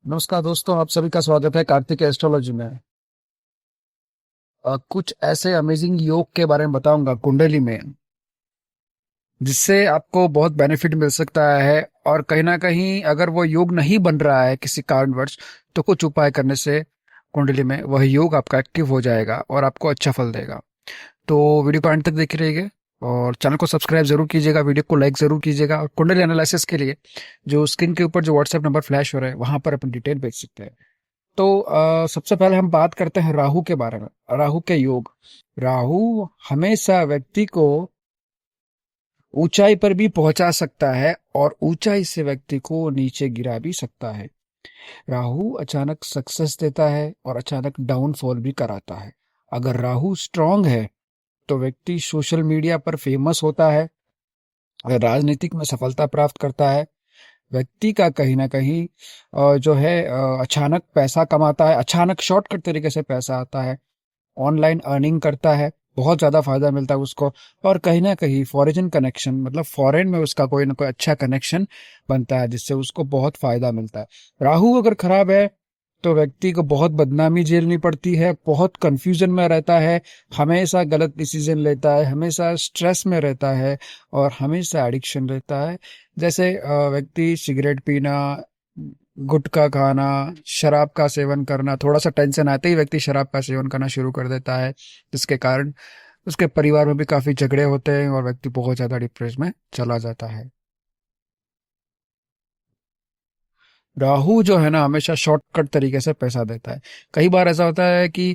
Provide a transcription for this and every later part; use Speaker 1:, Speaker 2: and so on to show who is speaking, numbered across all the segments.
Speaker 1: नमस्कार दोस्तों, आप सभी का स्वागत है कार्तिक एस्ट्रोलॉजी में। कुछ ऐसे अमेजिंग योग के बारे में बताऊंगा कुंडली में, जिससे आपको बहुत बेनिफिट मिल सकता है। और कहीं ना कहीं अगर वो योग नहीं बन रहा है किसी कारणवश, तो कुछ उपाय करने से कुंडली में वह योग आपका एक्टिव हो जाएगा और आपको अच्छा फल देगा। तो वीडियो को अंत तक देखते रहिए और चैनल को सब्सक्राइब जरूर कीजिएगा, वीडियो को लाइक जरूर कीजिएगा। और कुंडली एनालिसिस के लिए जो स्क्रीन के ऊपर जो व्हाट्सएप नंबर फ्लैश हो रहा है, वहां पर अपनी डिटेल भेज सकते हैं। तो सबसे पहले हम बात करते हैं राहु के बारे में। राहु के योग। राहु हमेशा व्यक्ति को ऊंचाई पर भी पहुंचा सकता है और ऊंचाई से व्यक्ति को नीचे गिरा भी सकता है। राहु अचानक सक्सेस देता है और अचानक डाउनफॉल भी कराता है। अगर राहु स्ट्रांग है तो व्यक्ति सोशल मीडिया पर फेमस होता है, राजनीतिक में सफलता प्राप्त करता है। व्यक्ति का कहीं ना कहीं जो है अचानक पैसा कमाता है, अचानक शॉर्टकट तरीके से पैसा आता है, ऑनलाइन अर्निंग करता है, बहुत ज्यादा फायदा मिलता है उसको। और कहीं ना कहीं फॉरेन कनेक्शन, मतलब फॉरेन में उसका कोई ना कोई अच्छा कनेक्शन बनता है, जिससे उसको बहुत फायदा मिलता है। राहु अगर खराब है तो व्यक्ति को बहुत बदनामी झेलनी पड़ती है, बहुत कंफ्यूजन में रहता है, हमेशा गलत डिसीजन लेता है, हमेशा स्ट्रेस में रहता है और हमेशा एडिक्शन रहता है। जैसे व्यक्ति सिगरेट पीना, गुटखा खाना, शराब का सेवन करना, थोड़ा सा टेंशन आते ही व्यक्ति शराब का सेवन करना शुरू कर देता है, जिसके कारण उसके परिवार में भी काफी झगड़े होते हैं और व्यक्ति बहुत ज्यादा डिप्रेस में चला जाता है। राहु जो है ना, हमेशा शॉर्टकट तरीके से पैसा देता है। कई बार ऐसा होता है कि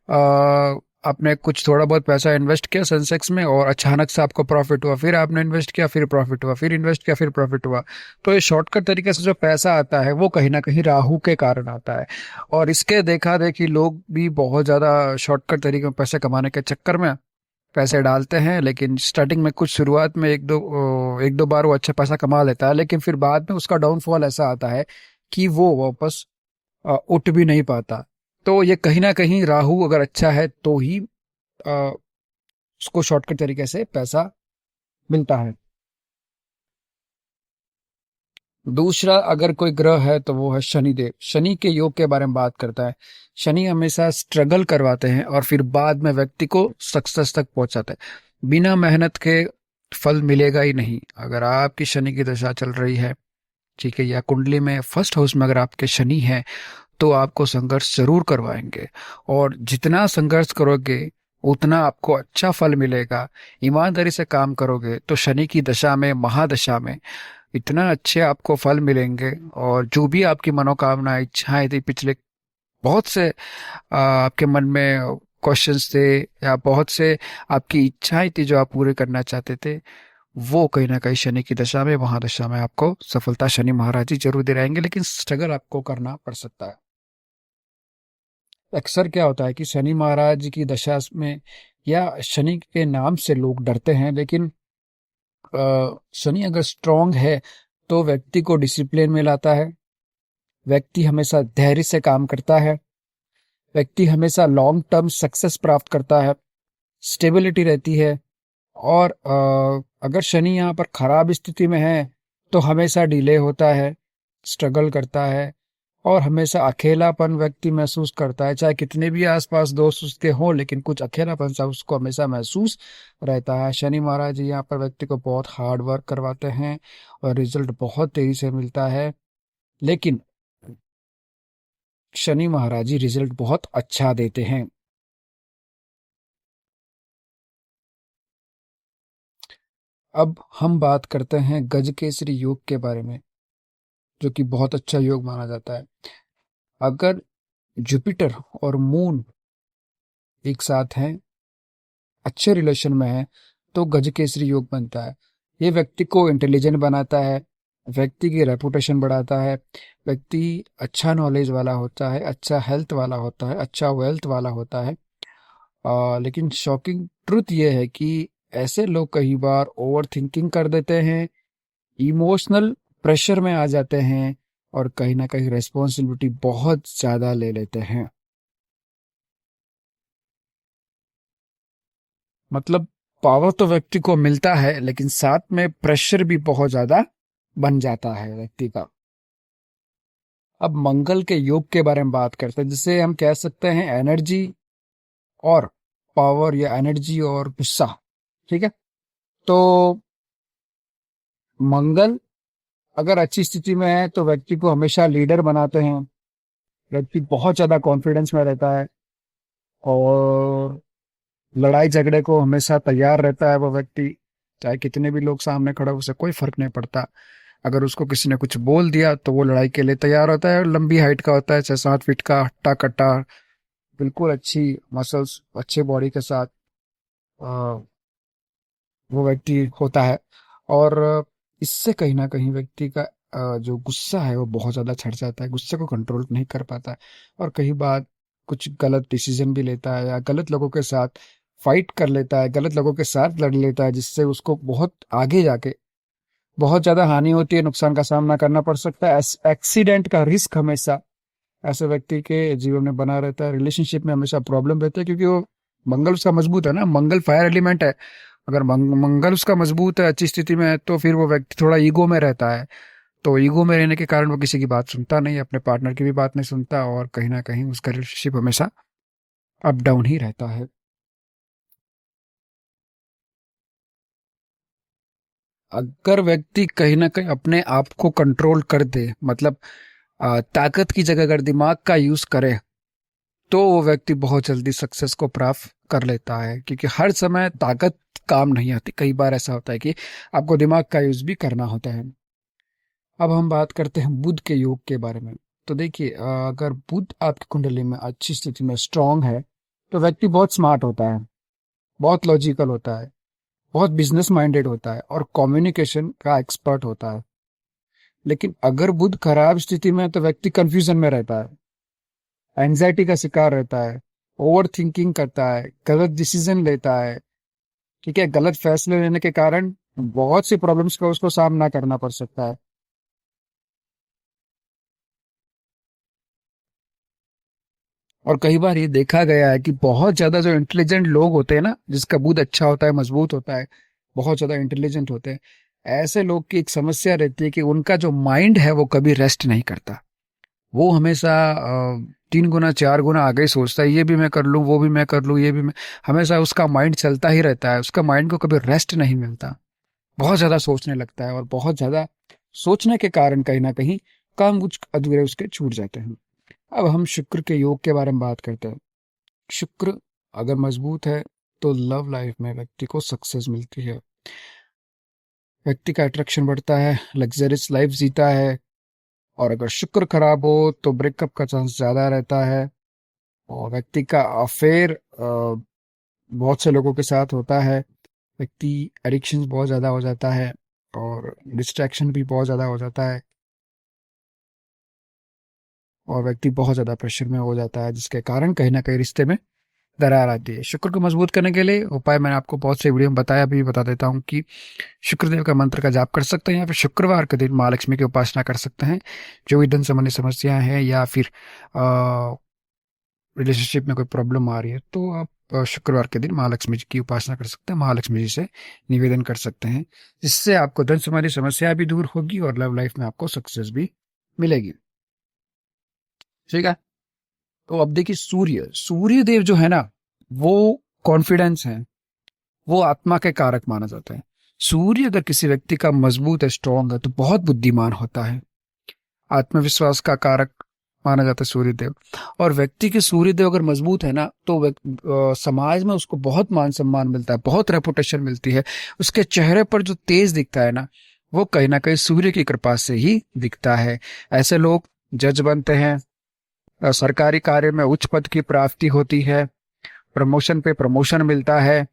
Speaker 1: आपने कुछ थोड़ा बहुत पैसा इन्वेस्ट किया सेंसेक्स में और अचानक से आपको प्रॉफिट हुआ, फिर आपने इन्वेस्ट किया, फिर प्रॉफिट हुआ, फिर इन्वेस्ट किया, फिर प्रॉफिट हुआ। तो ये शॉर्टकट तरीके से जो पैसा आता है वो कहीं ना कहीं राहु के कारण आता है। और इसके देखा देखी लोग भी बहुत ज्यादा शॉर्टकट तरीके में पैसे कमाने के चक्कर में पैसे डालते हैं, लेकिन स्टार्टिंग में कुछ शुरुआत में एक दो बार वो अच्छा पैसा कमा लेता है, लेकिन फिर बाद में उसका डाउनफॉल ऐसा आता है कि वो वापस उठ भी नहीं पाता। तो ये कहीं ना कहीं राहु अगर अच्छा है तो ही अ, उसको शॉर्टकट तरीके से पैसा मिलता है। दूसरा अगर कोई ग्रह है तो वो है शनिदेव। शनि के योग के बारे में बात करता है। शनि हमेशा स्ट्रगल करवाते हैं और फिर बाद में व्यक्ति को सक्सेस तक पहुंचाते हैं। बिना मेहनत के फल मिलेगा ही नहीं। अगर आपकी शनि की दशा चल रही है, ठीक है, या कुंडली में फर्स्ट हाउस में अगर आपके शनि है, तो आपको संघर्ष जरूर करवाएंगे। और जितना संघर्ष करोगे उतना आपको अच्छा फल मिलेगा। ईमानदारी से काम करोगे तो शनि की दशा में, महादशा में, इतना अच्छे आपको फल मिलेंगे। और जो भी आपकी मनोकामना इच्छाएं थी पिछले, बहुत से आपके मन में क्वेश्चंस थे या बहुत से आपकी इच्छाएं थी जो आप पूरे करना चाहते थे, वो कहीं ना कहीं शनि की दशा में, महादशा में आपको सफलता शनि महाराज जी जरूर दिलाएंगे, लेकिन स्ट्रगल आपको करना पड़ सकता है। अक्सर क्या होता है कि शनि महाराज की दशा में या शनि के नाम से लोग डरते हैं, लेकिन शनि अगर स्ट्रांग है तो व्यक्ति को डिसिप्लिन में लाता है। व्यक्ति हमेशा धैर्य से काम करता है। व्यक्ति हमेशा लॉन्ग टर्म सक्सेस प्राप्त करता है, स्टेबिलिटी रहती है। और अगर शनि यहाँ पर खराब स्थिति में है तो हमेशा डिले होता है, स्ट्रगल करता है और हमेशा अकेलापन व्यक्ति महसूस करता है। चाहे कितने भी आसपास दोस्त उसके हों, लेकिन कुछ अकेलापन सा उसको हमेशा महसूस रहता है। शनि महाराज जी यहाँ पर व्यक्ति को बहुत हार्ड वर्क करवाते हैं और रिजल्ट बहुत तेजी से मिलता है। लेकिन शनि महाराज जी रिजल्ट बहुत अच्छा देते हैं। अब हम बात करते हैं गजकेसरी योग के बारे में, जो कि बहुत अच्छा योग माना जाता है। अगर जुपिटर और मून एक साथ हैं, अच्छे रिलेशन में है, तो गजकेसरी योग बनता है। ये व्यक्ति को इंटेलिजेंट बनाता है, व्यक्ति की रेपुटेशन बढ़ाता है, व्यक्ति अच्छा नॉलेज वाला होता है, अच्छा हेल्थ वाला होता है, अच्छा वेल्थ वाला होता है। लेकिन शॉकिंग ट्रुथ ये है कि ऐसे लोग कई बार ओवर थिंकिंग कर देते हैं, इमोशनल प्रेशर में आ जाते हैं और कहीं ना कहीं रेस्पॉन्सिबिलिटी बहुत ज्यादा ले लेते हैं। मतलब पावर तो व्यक्ति को मिलता है, लेकिन साथ में प्रेशर भी बहुत ज्यादा बन जाता है व्यक्ति का। अब मंगल के योग के बारे में बात करते हैं, जिसे हम कह सकते हैं एनर्जी और पावर, या एनर्जी और गुस्सा। ठीक है। तो मंगल अगर अच्छी स्थिति में है तो व्यक्ति को हमेशा लीडर बनाते हैं। व्यक्ति बहुत ज्यादा कॉन्फिडेंस में रहता है और लड़ाई झगड़े को हमेशा तैयार रहता है वो व्यक्ति। चाहे कितने भी लोग सामने खड़े हो, उसे कोई फर्क नहीं पड़ता। अगर उसको किसी ने कुछ बोल दिया तो वो लड़ाई के लिए तैयार होता है। लंबी हाइट का होता है, 6-7 फीट का, हट्टा कट्टा, बिल्कुल अच्छी मसल्स, अच्छे बॉडी के साथ अ, वो व्यक्ति होता है। और इससे कहीं ना कहीं व्यक्ति का जो गुस्सा है वो बहुत ज्यादा छड़ जाता है, गुस्से को कंट्रोल नहीं कर पाता है, और कई बार कुछ गलत डिसीजन भी लेता है, या गलत लोगों के साथ फाइट कर लेता है, गलत लोगों के साथ लड़ लेता है, जिससे उसको बहुत आगे जाके बहुत ज्यादा हानि होती है, नुकसान का सामना करना पड़ सकता है। एक्सीडेंट का रिस्क हमेशा ऐसे व्यक्ति के जीवन में बना रहता है। रिलेशनशिप में हमेशा प्रॉब्लम रहता है, क्योंकि वो मंगल उसका मजबूत है ना, मंगल फायर एलिमेंट है। अगर मंगल उसका मजबूत है, अच्छी स्थिति में है, तो फिर वो व्यक्ति थोड़ा ईगो में रहता है। तो ईगो में रहने के कारण वो किसी की बात सुनता नहीं, अपने पार्टनर की भी बात नहीं सुनता, और कहीं ना कहीं उसका रिलेशनशिप हमेशा अप डाउन ही रहता है। अगर व्यक्ति कहीं ना कहीं अपने आप को कंट्रोल कर दे, मतलब ताकत की जगह अगर दिमाग का यूज करे, तो वो व्यक्ति बहुत जल्दी सक्सेस को प्राप्त कर लेता है। क्योंकि हर समय ताकत काम नहीं आती, कई बार ऐसा होता है कि आपको दिमाग का यूज भी करना होता है। अब हम बात करते हैं बुध के योग के बारे में। तो देखिए, अगर बुध आपकी कुंडली में अच्छी स्थिति में स्ट्रांग है, तो व्यक्ति बहुत स्मार्ट होता है, बहुत लॉजिकल होता है, बहुत बिजनेस माइंडेड होता है, और कम्युनिकेशन का एक्सपर्ट होता है। लेकिन अगर बुध खराब स्थिति में है तो व्यक्ति कंफ्यूजन में रहता है, एंजाइटी का शिकार रहता है, ओवर थिंकिंग करता है, गलत डिसीजन लेता है। ठीक है, गलत फैसले लेने के कारण बहुत सी प्रॉब्लम्स का उसको सामना करना पड़ सकता है। और कई बार ये देखा गया है कि बहुत ज्यादा जो इंटेलिजेंट लोग होते हैं ना, जिसका बुध अच्छा होता है, मजबूत होता है, बहुत ज्यादा इंटेलिजेंट होते हैं, ऐसे लोग की एक समस्या रहती है कि उनका जो माइंड है वो कभी रेस्ट नहीं करता। वो हमेशा 3 गुना 4 गुना आगे ही सोचता है, ये भी मैं कर लूँ, वो भी मैं कर लूँ, ये भी मैं। हमेशा उसका माइंड चलता ही रहता है, उसका माइंड को कभी रेस्ट नहीं मिलता। बहुत ज्यादा सोचने लगता है, और बहुत ज्यादा सोचने के कारण कहीं ना कहीं काम कुछ अधूरे उसके छूट जाते हैं। अब हम शुक्र के योग के बारे में बात करते हैं। शुक्र अगर मजबूत है तो लव लाइफ में व्यक्ति को सक्सेस मिलती है, व्यक्ति का अट्रैक्शन बढ़ता है, लग्जरियस लाइफ जीता है। और अगर शुक्र खराब हो तो ब्रेकअप का चांस ज्यादा रहता है, और व्यक्ति का अफेयर बहुत से लोगों के साथ होता है। व्यक्ति एडिक्शन बहुत ज्यादा हो जाता है, और डिस्ट्रैक्शन भी बहुत ज्यादा हो जाता है, और व्यक्ति बहुत ज्यादा प्रेशर में हो जाता है, जिसके कारण कहीं ना कहीं रिश्ते में दरार आती है। शुक्र को मजबूत करने के लिए उपाय मैंने आपको बहुत से वीडियो में बताया, अभी बता देता हूँ कि शुक्रदेव का मंत्र का जाप कर सकते हैं, या फिर शुक्रवार के दिन माँ लक्ष्मी की उपासना कर सकते हैं। जो भी धन संबंधी समस्याएं हैं, या फिर रिलेशनशिप में कोई प्रॉब्लम आ रही है, तो आप शुक्रवार के दिन माँ लक्ष्मी जी की उपासना कर सकते हैं, महालक्ष्मी जी से निवेदन कर सकते हैं, जिससे आपको धन संबंधी समस्या भी दूर होगी और लव लाइफ में आपको सक्सेस भी मिलेगी। ठीक है। तो अब देखिए, सूर्य देव जो है ना, वो कॉन्फिडेंस है, वो आत्मा के कारक माना जाता है। सूर्य अगर किसी व्यक्ति का मजबूत है, स्ट्रांग है, तो बहुत बुद्धिमान होता है, आत्मविश्वास का कारक माना जाता है सूर्यदेव। और व्यक्ति के सूर्यदेव अगर मजबूत है ना, तो समाज में उसको बहुत मान सम्मान मिलता है, बहुत रेपुटेशन मिलती है। उसके चेहरे पर जो तेज दिखता है ना, वो कहीं ना कहीं सूर्य की कृपा से ही दिखता है। ऐसे लोग जज बनते हैं, सरकारी कार्य में उच्च पद की प्राप्ति होती है, प्रमोशन पे प्रमोशन मिलता है।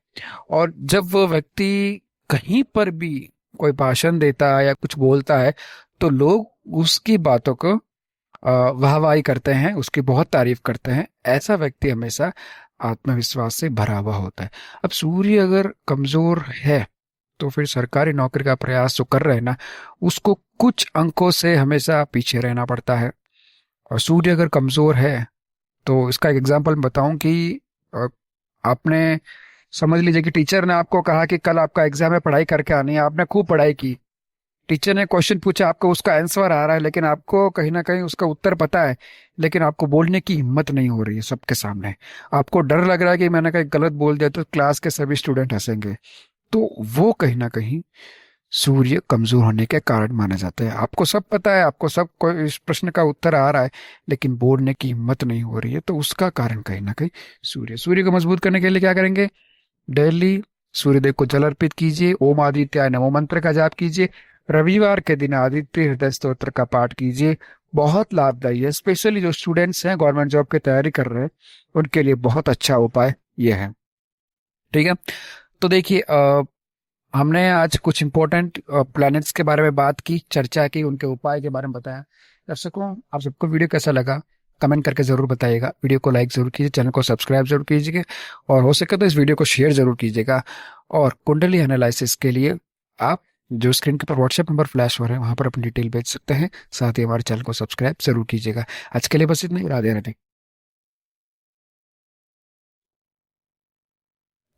Speaker 1: और जब वो व्यक्ति कहीं पर भी कोई भाषण देता है या कुछ बोलता है, तो लोग उसकी बातों को वाहवाही करते हैं, उसकी बहुत तारीफ करते हैं। ऐसा व्यक्ति हमेशा आत्मविश्वास से भरा हुआ होता है। अब सूर्य अगर कमजोर है, तो फिर सरकारी नौकरी का प्रयास जो कर रहे हैं ना, उसको कुछ अंकों से हमेशा पीछे रहना पड़ता है। और सूर्य अगर कमजोर है, तो इसका एक एग्जांपल बताऊं कि अ, आपने समझ लीजिए कि टीचर ने आपको कहा कि कल आपका एग्जाम है, पढ़ाई करके आनी है, आपने खूब पढ़ाई की, टीचर ने क्वेश्चन पूछा, आपको उसका आंसर आ रहा है, लेकिन आपको कहीं ना कहीं उसका उत्तर पता है, लेकिन आपको बोलने की हिम्मत नहीं हो रही है सबके सामने। आपको डर लग रहा है कि मैंने कहीं गलत बोल दिया तो क्लास के सभी स्टूडेंट हंसेंगे। तो वो कहीं ना कहीं सूर्य कमजोर होने के कारण माने जाते हैं। आपको सब पता है, आपको सब कोई इस प्रश्न का उत्तर आ रहा है, लेकिन बोलने की हिम्मत नहीं हो रही है, तो उसका कारण कहीं ना कहीं सूर्य को मजबूत करने के लिए क्या करेंगे? डेली सूर्यदेव को जल अर्पित कीजिए, ओम आदित्याय नमो मंत्र का जाप कीजिए, रविवार के दिन आदित्य हृदय स्तोत्र का पाठ कीजिए। बहुत लाभदायी है, स्पेशली जो स्टूडेंट्स हैं, गवर्नमेंट जॉब की तैयारी कर रहे हैं, उनके लिए बहुत अच्छा उपाय ये है। ठीक है। तो देखिए, हमने आज कुछ इंपॉर्टेंट प्लैनेट्स के बारे में बात की, चर्चा की, उनके उपाय के बारे में बताया। दर्शकों, आप सबको वीडियो कैसा लगा कमेंट करके जरूर बताइएगा। वीडियो को लाइक जरूर कीजिए, चैनल को सब्सक्राइब जरूर कीजिएगा, और हो सके तो इस वीडियो को शेयर जरूर कीजिएगा। और कुंडली एनालिसिस के लिए आप जो स्क्रीन के ऊपर व्हाट्सएप नंबर फ्लैश हो रहे हैं वहां पर अपनी डिटेल भेज सकते हैं। साथ ही हमारे चैनल को सब्सक्राइब जरूर कीजिएगा। आज के लिए बस इतना ही। राधे राधे।